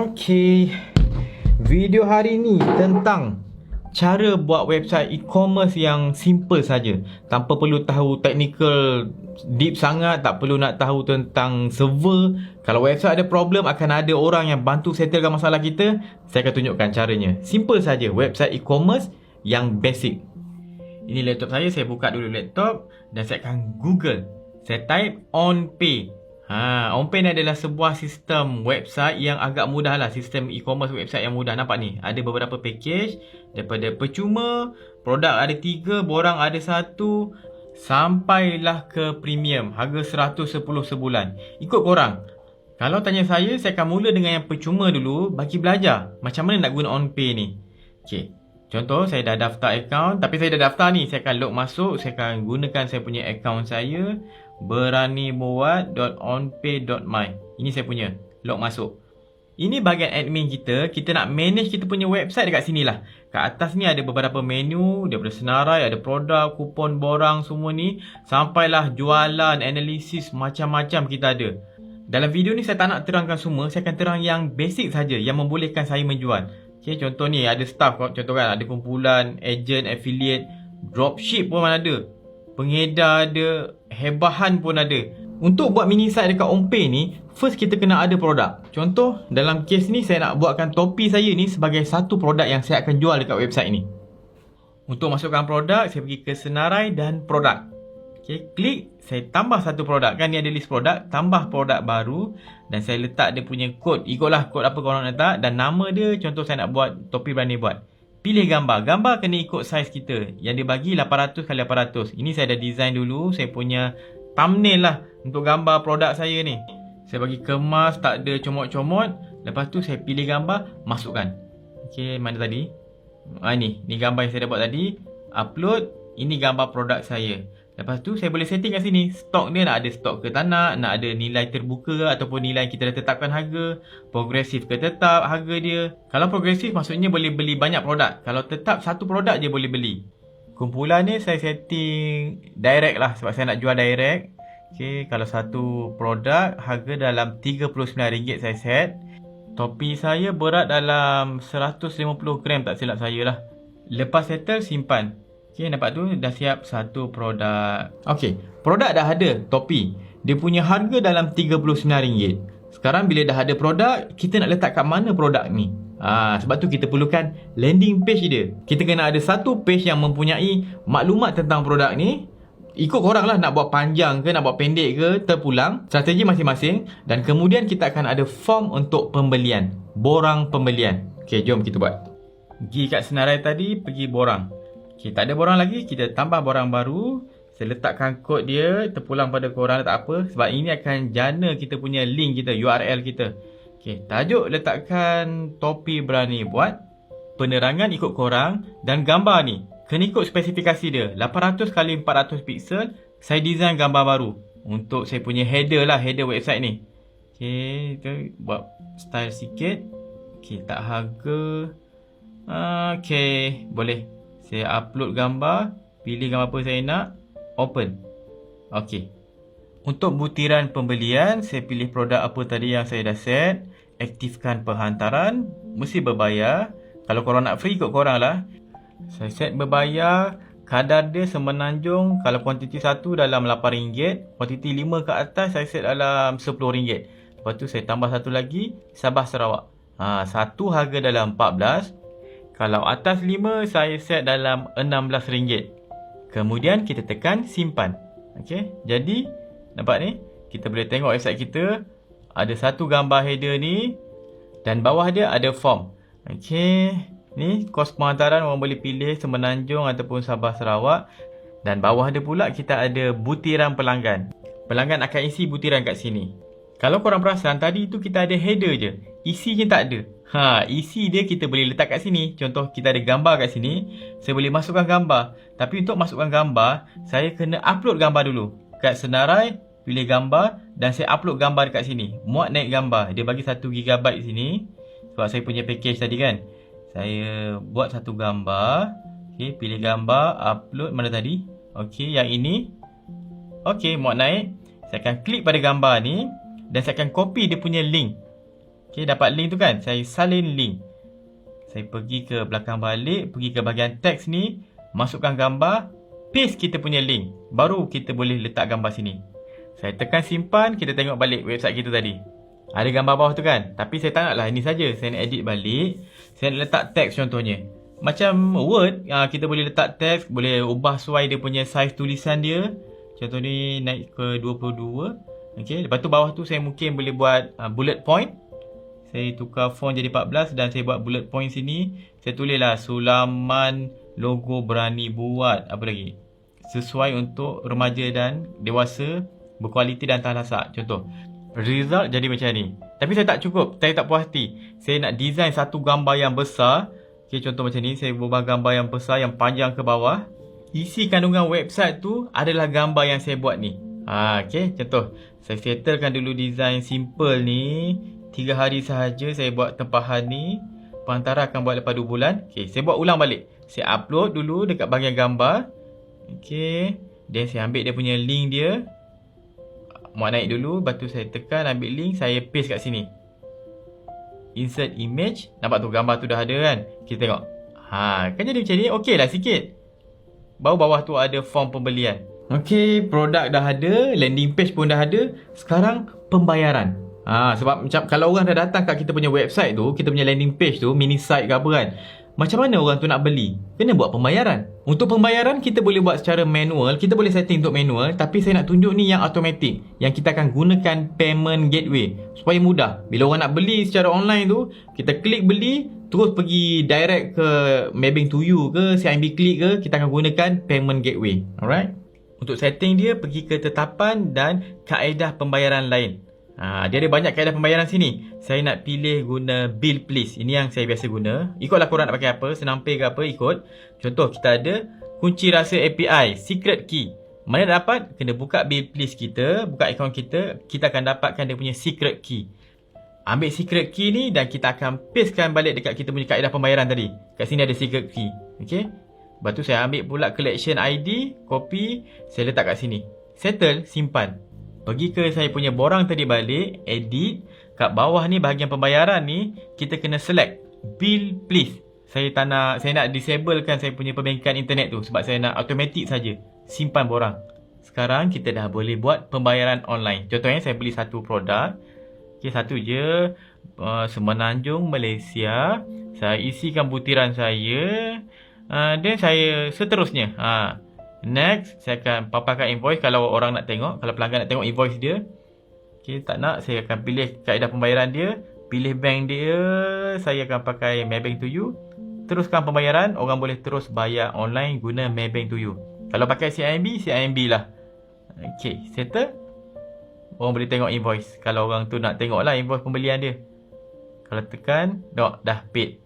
Okey, video hari ni tentang cara buat website e-commerce yang simple saja, tanpa perlu tahu technical deep sangat, tak perlu nak tahu tentang server. Kalau website ada problem, akan ada orang yang bantu settlekan masalah kita. Saya akan tunjukkan caranya. Simple saja, website e-commerce yang basic. Ini laptop saya buka dulu laptop dan saya akan Google. Saya type OnPay. OnPay ni adalah sebuah sistem website yang agak mudah lah. Sistem e-commerce website yang mudah. Nampak ni, ada beberapa package. Daripada percuma, produk ada 3, borang ada 1, sampailah ke premium, harga 110 sebulan. Ikut korang. Kalau tanya saya akan mula dengan yang percuma dulu, bagi belajar macam mana nak guna OnPay ni. Okay, contoh saya dah daftar account. Tapi saya dah daftar ni, saya akan log masuk. Saya akan gunakan saya punya account saya, BeraniBuat.onpay.my. Ini saya punya, log masuk. Ini bahagian admin kita. Kita nak manage kita punya website dekat sini lah. Kat atas ni ada beberapa menu, daripada senarai, ada produk, kupon, borang, semua ni. Sampailah jualan, analisis, macam-macam kita ada. Dalam video ni saya tak nak terangkan semua. Saya akan terang yang basic saja, yang membolehkan saya menjual. Okay, contoh ni ada staff, contoh kan, ada kumpulan, agent, affiliate, dropship pun ada, pengedar ada, hebahan pun ada. Untuk buat mini site dekat OnPay ni, first kita kena ada produk. Contoh, dalam case ni saya nak buatkan topi saya ni sebagai satu produk yang saya akan jual dekat website ni. Untuk masukkan produk, saya pergi ke senarai dan produk. Okay, klik, saya tambah satu produk. Kan ni ada list produk, tambah produk baru. Dan saya letak dia punya kod. Ikutlah kod apa korang letak. Dan nama dia, contoh saya nak buat topi BeraniBuat. Pilih gambar. Gambar kena ikut saiz kita. Yang dia bagi 800x800. Ini saya dah design dulu. Saya punya thumbnail lah untuk gambar produk saya ni. Saya bagi kemas, tak ada comot-comot. Lepas tu saya pilih gambar, masukkan. Okay, mana tadi? Ni gambar yang saya dah buat tadi. Upload. Ini gambar produk saya. Lepas tu saya boleh setting kat sini. Stok dia nak ada stok ke tak nak ada nilai terbuka ke, ataupun nilai kita dah tetapkan harga. Progresif ke tetap harga dia. Kalau progresif maksudnya boleh beli banyak produk. Kalau tetap satu produk je boleh beli. Kumpulan ni saya setting direct lah, sebab saya nak jual direct. Okay, kalau satu produk harga dalam RM39 saya set. Topi saya berat dalam 150 gram tak silap saya lah. Lepas settle, simpan. Okay, nampak tu dah siap satu produk. Okay, produk dah ada, topi. Dia punya harga dalam RM39. Sekarang bila dah ada produk, kita nak letak kat mana produk ni? Sebab tu kita perlukan landing page dia. Kita kena ada satu page yang mempunyai maklumat tentang produk ni. Ikut korang lah, nak buat panjang ke, nak buat pendek ke, terpulang. Strategi masing-masing. Dan kemudian kita akan ada form untuk pembelian, borang pembelian. Okay, jom kita buat. Pergi kat senarai tadi, pergi borang. Okay, tak ada borang lagi, kita tambah borang baru. Saya letakkan kod dia, terpulang pada korang, tak apa. Sebab ini akan jana kita punya link kita, URL kita. Okay, tajuk letakkan topi BeraniBuat. Penerangan ikut korang. Dan gambar ni, kena ikut spesifikasi dia, 800x400 pixel. Saya design gambar baru untuk saya punya header lah, header website ni. Okay, kita buat style sikit. Okay, tak harga. Okay, boleh. Saya upload gambar, pilih gambar apa saya nak, open. Okay. Untuk butiran pembelian, saya pilih produk apa tadi yang saya dah set. Aktifkan penghantaran, mesti berbayar. Kalau korang nak free, ikut korang lah. Saya set berbayar. Kadar dia semenanjung. Kalau kuantiti 1 dalam RM8, kuantiti 5 ke atas saya set dalam RM10. Lepas tu saya tambah satu lagi, Sabah Sarawak. Satu harga dalam RM14. Kalau atas 5, saya set dalam RM16. Kemudian kita tekan simpan. Okay, jadi nampak ni, kita boleh tengok website kita. Ada satu gambar header ni. Dan bawah dia ada form. Okay, ni kos penghantaran orang boleh pilih Semenanjung ataupun Sabah Sarawak. Dan bawah dia pula kita ada butiran pelanggan. Pelanggan akan isi butiran kat sini. Kalau korang perasan, tadi tu kita ada header je, isinya tak ada. Isi dia kita boleh letak kat sini. Contoh kita ada gambar kat sini, saya boleh masukkan gambar. Tapi untuk masukkan gambar, saya kena upload gambar dulu. Kat senarai, pilih gambar dan saya upload gambar dekat sini. Muat naik gambar, dia bagi 1GB di sini. Sebab saya punya package tadi kan. Saya buat satu gambar. Okay, pilih gambar, upload mana tadi. Okay, yang ini. Okay, muat naik. Saya akan klik pada gambar ni dan saya akan copy dia punya link. Okay, dapat link tu kan? Saya salin link. Saya pergi ke belakang balik, pergi ke bahagian teks ni, masukkan gambar, paste kita punya link. Baru kita boleh letak gambar sini. Saya tekan simpan, kita tengok balik website kita tadi. Ada gambar bawah tu kan? Tapi saya tak nak lah, ini saja. Saya nak edit balik. Saya nak letak teks contohnya. Macam Word, kita boleh letak teks, boleh ubah sesuai dia punya size tulisan dia. Contoh ni naik ke 22. Okay, lepas tu bawah tu saya mungkin boleh buat bullet point. Saya tukar font jadi 14 dan saya buat bullet point sini. Saya tulislah sulaman logo berani buat. Apa lagi? Sesuai untuk remaja dan dewasa, berkualiti dan tahan lasak. Contoh. Result jadi macam ni. Tapi saya tak cukup. Saya tak puas hati. Saya nak design satu gambar yang besar. Okay, contoh macam ni. Saya ubah gambar yang besar, yang panjang ke bawah. Isi kandungan website tu adalah gambar yang saya buat ni. Okay, contoh. Saya settlekan dulu design simple ni. 3 hari sahaja saya buat tempahan ni. Penghantaran akan buat lepas 2 bulan. Okay, saya buat ulang balik. Saya upload dulu dekat bahagian gambar. Okay. Then saya ambil dia punya link dia. Muat naik dulu. Lepas tu saya tekan ambil link. Saya paste kat sini. Insert image. Nampak tu gambar tu dah ada kan. Kita tengok. Kan jadi macam ni. Okay lah sikit. Baru bawah tu ada form pembelian. Okay, produk dah ada. Landing page pun dah ada. Sekarang pembayaran. Sebab macam kalau orang dah datang kat kita punya website tu, kita punya landing page tu, mini site ke apa kan, macam mana orang tu nak beli? Kena buat pembayaran. Untuk pembayaran kita boleh buat secara manual. Kita boleh setting untuk manual. Tapi saya nak tunjuk ni yang automatic, yang kita akan gunakan payment gateway supaya mudah. Bila orang nak beli secara online tu, kita klik beli, terus pergi direct ke Mapping to You ke CIMB Click ke, kita akan gunakan payment gateway. Alright. Untuk setting dia, pergi ke tetapan dan kaedah pembayaran lain. Dia ada banyak kaedah pembayaran sini. Saya nak pilih guna bill please. Ini yang saya biasa guna. Ikutlah korang nak pakai apa, SenamPay ke apa, ikut. Contoh kita ada kunci rahsia API, secret key. Mana nak dapat? Kena buka bill please kita, buka akaun kita. Kita akan dapatkan dia punya secret key. Ambil secret key ni dan kita akan pastekan balik dekat kita punya kaedah pembayaran tadi. Kat sini ada secret key. Okay. Lepas tu saya ambil pula collection ID, copy, saya letak kat sini. Settle, simpan. Pergi ke saya punya borang tadi balik, edit. Kat bawah ni bahagian pembayaran ni, kita kena select bill please. Saya nak disablekan saya punya perbankan internet tu sebab saya nak automatic saja. Simpan borang. Sekarang kita dah boleh buat pembayaran online. Contohnya saya beli satu produk. Okay, satu je, Semenanjung, Malaysia. Saya isikan butiran saya. Dan saya seterusnya. Next, saya akan paparkan invoice kalau orang nak tengok. Kalau pelanggan nak tengok invoice dia. Okay, tak nak, saya akan pilih kaedah pembayaran dia. Pilih bank dia. Saya akan pakai Maybank to You. Teruskan pembayaran. Orang boleh terus bayar online guna Maybank to You. Kalau pakai CIMB, CIMB lah. Okay, settle. Orang boleh tengok invoice. Kalau orang tu nak tengok lah invoice pembelian dia. Kalau tekan, dah paid.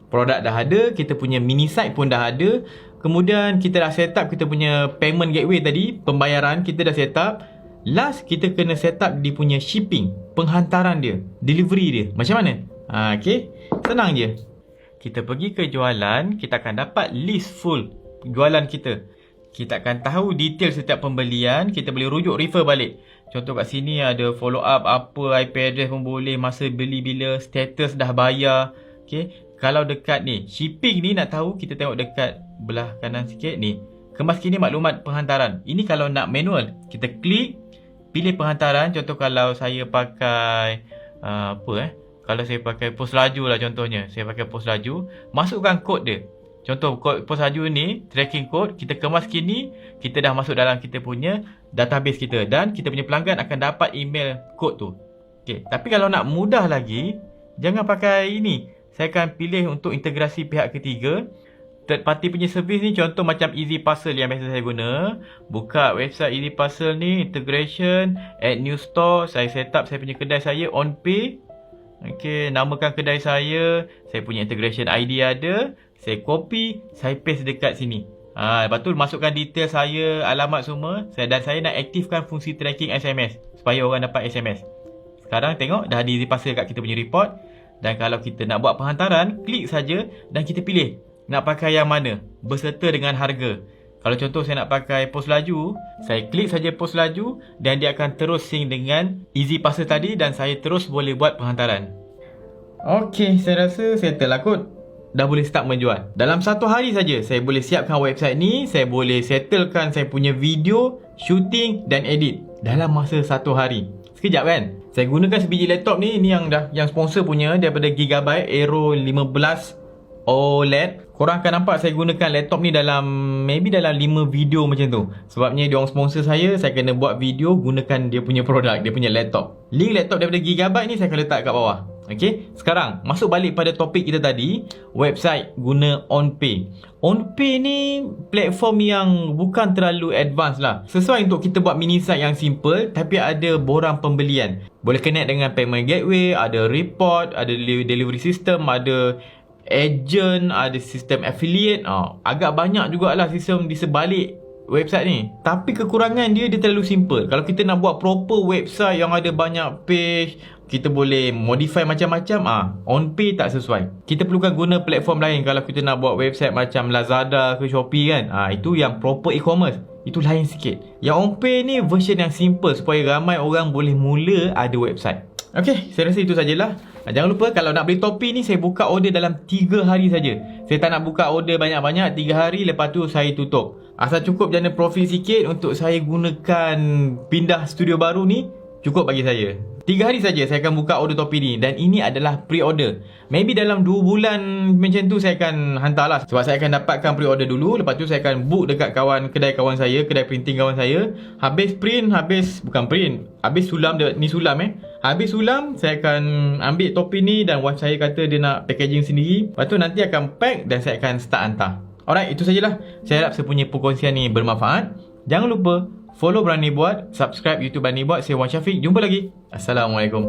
Produk dah ada. Kita punya mini site pun dah ada. Kemudian kita dah set up kita punya payment gateway tadi. Pembayaran kita dah set up. Last kita kena set up dia punya shipping, penghantaran dia, delivery dia. Macam mana? Okay, senang je. Kita pergi ke jualan. Kita akan dapat list full jualan kita. Kita akan tahu detail setiap pembelian. Kita boleh rujuk, refer balik. Contoh kat sini ada follow up apa, IP address pun boleh, masa beli bila, status dah bayar. Okay. Kalau dekat ni, shipping ni nak tahu, kita tengok dekat belah kanan sikit ni. Kemas kini maklumat penghantaran. Ini kalau nak manual, kita klik, pilih penghantaran. Contoh kalau saya pakai, kalau saya pakai pos laju lah contohnya. Saya pakai pos laju, masukkan kod dia. Contoh kod pos laju ni, tracking code, kita kemas kini, kita dah masuk dalam kita punya database kita. Dan kita punya pelanggan akan dapat email kod tu. Okay. Tapi kalau nak mudah lagi, jangan pakai ini. Saya akan pilih untuk integrasi pihak ketiga. Third party punya servis ni contoh macam Easy Parcel yang biasa saya guna. Buka website Easy Parcel ni, integration, add new store. Saya set up saya punya kedai saya, OnPay. Okay, namakan kedai saya. Saya punya integration ID ada. Saya copy, saya paste dekat sini. Lepas tu masukkan detail saya, alamat semua. Dan saya nak aktifkan fungsi tracking SMS supaya orang dapat SMS. Sekarang tengok dah ada Easy Parcel kat kita punya report. Dan kalau kita nak buat penghantaran, klik saja dan kita pilih nak pakai yang mana berserta dengan harga. Kalau contoh saya nak pakai pos laju, saya klik saja pos laju dan dia akan terus sync dengan Easy Parcel tadi dan saya terus boleh buat penghantaran. Okey, saya rasa settle lah kot. Dah boleh start menjual. Dalam 1 hari saja saya boleh siapkan website ni, saya boleh settlekan saya punya video, shooting dan edit dalam masa 1 hari. Sekejap kan? Saya gunakan sebiji laptop ni yang sponsor punya daripada Gigabyte Aero 15 OLED. Korang akan nampak saya gunakan laptop ni dalam 5 video macam tu. Sebabnya diorang sponsor saya kena buat video gunakan dia punya produk, dia punya laptop. Link laptop daripada Gigabyte ni saya akan letak kat bawah. Okey, sekarang masuk balik pada topik kita tadi, website guna OnPay. OnPay ni platform yang bukan terlalu advance lah. Sesuai untuk kita buat mini site yang simple tapi ada borang pembelian. Boleh connect dengan payment gateway, ada report, ada delivery system, ada agent, ada sistem affiliate. Agak banyak jugalah sistem di sebalik website ni. Tapi kekurangan dia terlalu simple. Kalau kita nak buat proper website yang ada banyak page, kita boleh modify macam-macam, OnPay tak sesuai. Kita perlukan guna platform lain kalau kita nak buat website macam Lazada ke Shopee kan. Itu yang proper e-commerce. Itu lain sikit. Yang OnPay ni version yang simple supaya ramai orang boleh mula ada website. Okey, saya rasa itu sajalah. Jangan lupa kalau nak beli topi ni saya buka order dalam 3 hari saja. Saya tak nak buka order banyak-banyak, 3 hari lepas tu saya tutup. Asal cukup jana profit sikit untuk saya gunakan pindah studio baru ni, cukup bagi saya. 3 hari saja saya akan buka order topi ni. Dan ini adalah pre-order. Maybe dalam 2 bulan macam tu saya akan hantarlah. Sebab saya akan dapatkan pre-order dulu. Lepas tu saya akan book dekat kedai kawan saya, kedai printing kawan saya. Habis sulam ni sulam Habis sulam saya akan ambil topi ni. Dan wife saya kata dia nak packaging sendiri. Lepas tu nanti akan pack dan saya akan start hantar. Alright, itu sajalah. Saya harap saya punya perkongsian ni bermanfaat. Jangan lupa follow BeraniBuat, subscribe YouTube BeraniBuat. Saya Wan Syafiq. Jumpa lagi. Assalamualaikum.